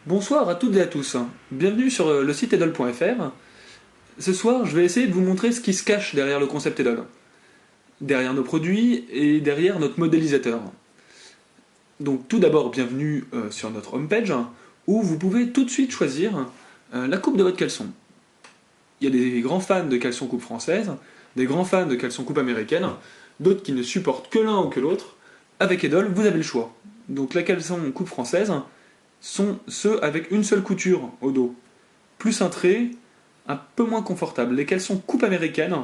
Bonsoir à toutes et à tous. Bienvenue sur le site edol.fr. Ce soir, je vais essayer de vous montrer ce qui se cache derrière le concept Edol, derrière nos produits et derrière notre modélisateur. Donc tout d'abord, bienvenue sur notre homepage où vous pouvez tout de suite choisir la coupe de votre caleçon. Il y a des grands fans de caleçon coupe française, des grands fans de caleçon coupe américaine, d'autres qui ne supportent que l'un ou que l'autre. Avec Edol, vous avez le choix. Donc la caleçon coupe française sont ceux avec une seule couture au dos, plus cintrés, un peu moins confortables. Les caleçons coupe américaine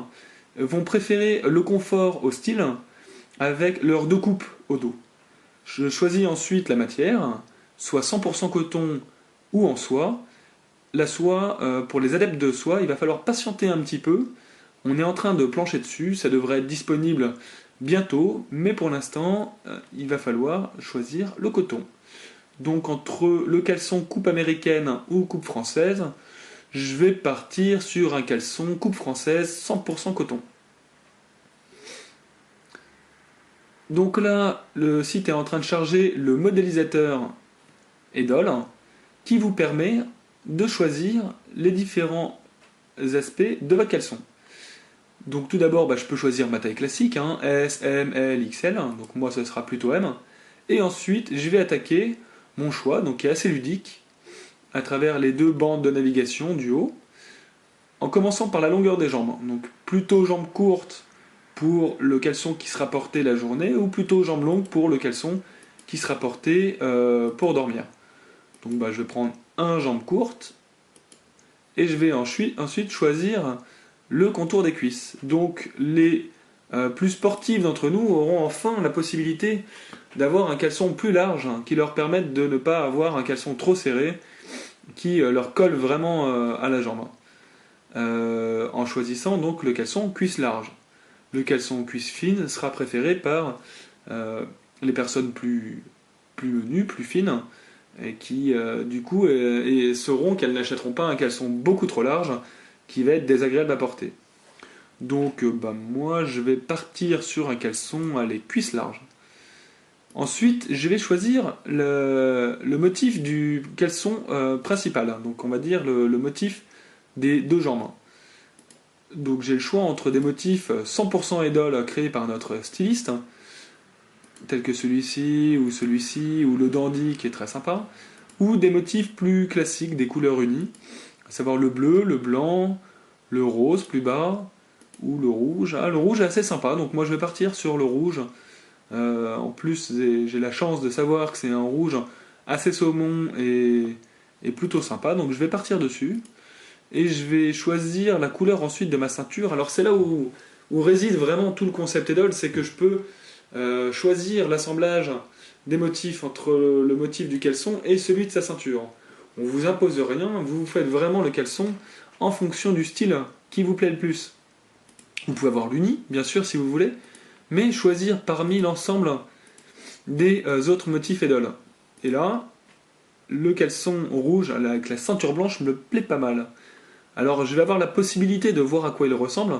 vont préférer le confort au style avec leurs deux coupes au dos. Je choisis ensuite la matière, soit 100% coton ou en soie. La soie, pour les adeptes de soie, il va falloir patienter un petit peu. On est en train de plancher dessus, ça devrait être disponible bientôt, mais pour l'instant, il va falloir choisir le coton. Donc entre le caleçon coupe américaine ou coupe française, je vais partir sur un caleçon coupe française 100% coton. Donc là, le site est en train de charger le modélisateur Edol qui vous permet de choisir les différents aspects de votre caleçon. Donc tout d'abord, je peux choisir ma taille classique, S, M, L, XL, donc moi ce sera plutôt M. Et ensuite, je vais attaquer mon choix, donc qui est assez ludique, à travers les deux bandes de navigation du haut, en commençant par la longueur des jambes. Donc plutôt jambes courtes pour le caleçon qui sera porté la journée, ou plutôt jambes longues pour le caleçon qui sera porté pour dormir. Donc je vais prendre un jambe courte, et je vais ensuite choisir le contour des cuisses. Donc les plus sportifs d'entre nous auront enfin la possibilité d'avoir un caleçon plus large qui leur permette de ne pas avoir un caleçon trop serré qui leur colle vraiment à la jambe. En choisissant donc le caleçon cuisse large. Le caleçon cuisse fine sera préféré par les personnes plus menues, plus fines, et qui du coup sauront qu'elles n'achèteront pas un caleçon beaucoup trop large qui va être désagréable à porter. Donc moi je vais partir sur un caleçon à les cuisses larges. Ensuite, je vais choisir le motif du caleçon principal, donc on va dire le motif des deux jambes. Donc j'ai le choix entre des motifs 100% Edol créés par notre styliste, tels que celui-ci, ou le dandy qui est très sympa, ou des motifs plus classiques, des couleurs unies, à savoir le bleu, le blanc, le rose plus bas, ou le rouge. Ah, le rouge est assez sympa, donc moi je vais partir sur le rouge. En plus, j'ai la chance de savoir que c'est un rouge assez saumon et plutôt sympa, donc je vais partir dessus. Et je vais choisir la couleur ensuite de ma ceinture. Alors c'est là où réside vraiment tout le concept Edol, c'est que je peux choisir l'assemblage des motifs entre le motif du caleçon et celui de sa ceinture. On vous impose rien, vous faites vraiment le caleçon en fonction du style qui vous plaît le plus. Vous pouvez avoir l'uni, bien sûr, si vous voulez, mais choisir parmi l'ensemble des autres motifs Edol. Et là, le caleçon rouge avec la ceinture blanche me plaît pas mal. Alors je vais avoir la possibilité de voir à quoi il ressemble.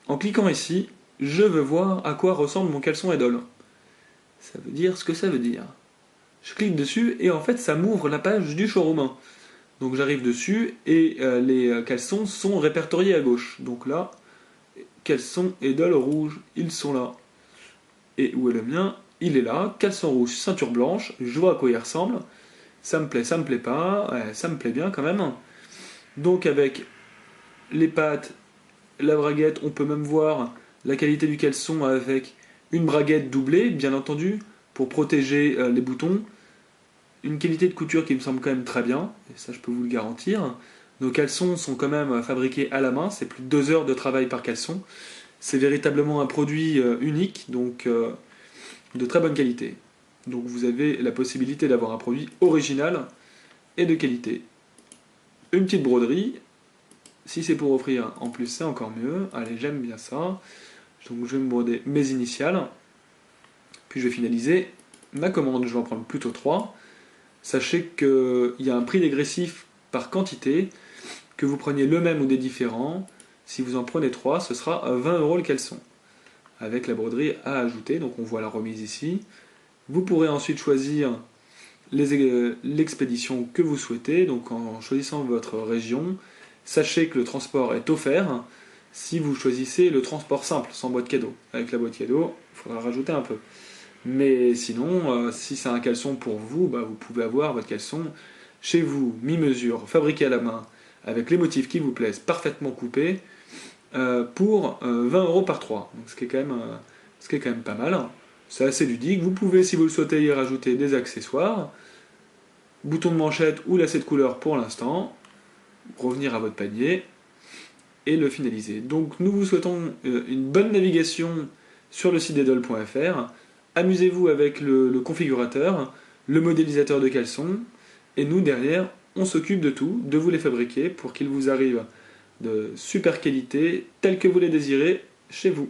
En cliquant ici, je veux voir à quoi ressemble mon caleçon Edol. Ça veut dire ce que ça veut dire. Je clique dessus et en fait ça m'ouvre la page du showroom. Donc j'arrive dessus et les caleçons sont répertoriés à gauche. Donc là, caleçon Edol rouge, ils sont là. Et où est le mien? Il est là, caleçon rouge, ceinture blanche, je vois à quoi il ressemble. Ça me plaît pas, ouais, ça me plaît bien quand même. Donc avec les pattes, la braguette, on peut même voir la qualité du caleçon avec une braguette doublée, bien entendu, pour protéger les boutons. Une qualité de couture qui me semble quand même très bien, et ça je peux vous le garantir. Nos caleçons sont quand même fabriqués à la main, c'est plus de 2 heures de travail par caleçon. C'est véritablement un produit unique, donc de très bonne qualité. Donc vous avez la possibilité d'avoir un produit original et de qualité. Une petite broderie, si c'est pour offrir en plus c'est encore mieux. Allez, j'aime bien ça. Donc je vais me broder mes initiales, puis je vais finaliser ma commande. Je vais en prendre plutôt 3. Sachez qu'il y a un prix dégressif par quantité, que vous preniez le même ou des différents. Si vous en prenez 3, ce sera 20 € le caleçon, avec la broderie à ajouter. Donc on voit la remise ici. Vous pourrez ensuite choisir l'expédition que vous souhaitez. Donc en choisissant votre région, sachez que le transport est offert si vous choisissez le transport simple, sans boîte cadeau. Avec la boîte cadeau, il faudra rajouter un peu. Mais sinon, si c'est un caleçon pour vous, bah, vous pouvez avoir votre caleçon chez vous, mi-mesure, fabriqué à la main, avec les motifs qui vous plaisent, parfaitement coupés, pour 20 € par 3. Donc, ce qui est quand même pas mal. C'est assez ludique. Vous pouvez, si vous le souhaitez, y rajouter des accessoires, bouton de manchette ou lacet de couleur pour l'instant, revenir à votre panier et le finaliser. Donc nous vous souhaitons une bonne navigation sur le site d'Edol.fr. Amusez-vous avec le configurateur, le modélisateur de caleçon, et nous derrière, on s'occupe de tout, de vous les fabriquer pour qu'ils vous arrivent de super qualité, tels que vous les désirez, chez vous.